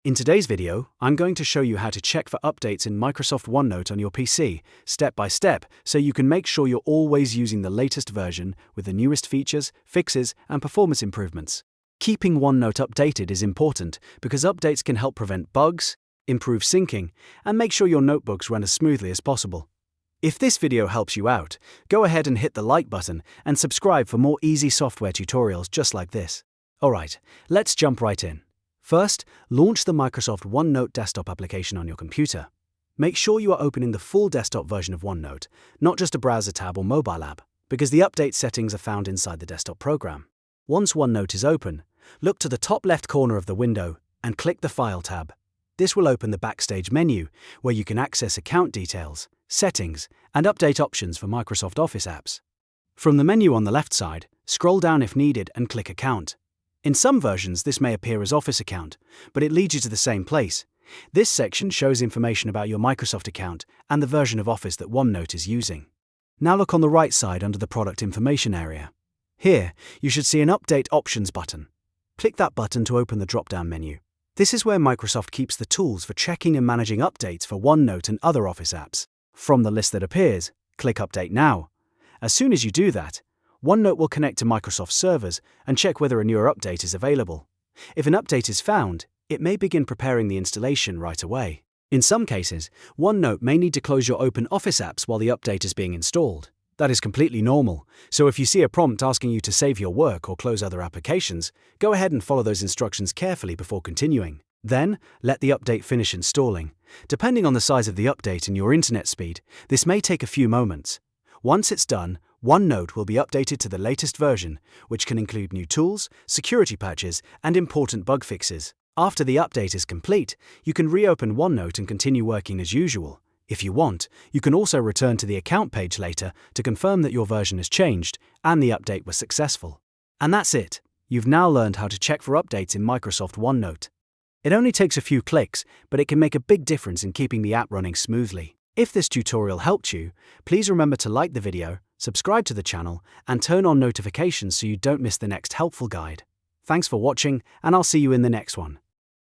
In today's video, I'm going to show you how to check for updates in Microsoft OneNote on your PC, step by step, so you can make sure you're always using the latest version with the newest features, fixes, and performance improvements. Keeping OneNote updated is important because updates can help prevent bugs, improve syncing, and make sure your notebooks run as smoothly as possible. If this video helps you out, go ahead and hit the like button and subscribe for more easy software tutorials just like this. Alright, let's jump right in. First, launch the Microsoft OneNote desktop application on your computer. Make sure you are opening the full desktop version of OneNote, not just a browser tab or mobile app, because the update settings are found inside the desktop program. Once OneNote is open, look to the top left corner of the window and click the File tab. This will open the Backstage menu, where you can access account details, settings, and update options for Microsoft Office apps. From the menu on the left side, scroll down if needed and click Account. In some versions, this may appear as Office account, but it leads you to the same place. This section shows information about your Microsoft account and the version of Office that OneNote is using. Now look on the right side under the Product Information area. Here, you should see an Update Options button. Click that button to open the drop-down menu. This is where Microsoft keeps the tools for checking and managing updates for OneNote and other Office apps. From the list that appears, click Update Now. As soon as you do that, OneNote will connect to Microsoft servers and check whether a newer update is available. If an update is found, it may begin preparing the installation right away. In some cases, OneNote may need to close your open Office apps while the update is being installed. That is completely normal, so if you see a prompt asking you to save your work or close other applications, go ahead and follow those instructions carefully before continuing. Then, let the update finish installing. Depending on the size of the update and your internet speed, this may take a few moments. Once it's done, OneNote will be updated to the latest version, which can include new tools, security patches, and important bug fixes. After the update is complete, you can reopen OneNote and continue working as usual. If you want, you can also return to the account page later to confirm that your version has changed and the update was successful. And that's it. You've now learned how to check for updates in Microsoft OneNote. It only takes a few clicks, but it can make a big difference in keeping the app running smoothly. If this tutorial helped you, please remember to like the video, subscribe to the channel, and turn on notifications so you don't miss the next helpful guide. Thanks for watching, and I'll see you in the next one.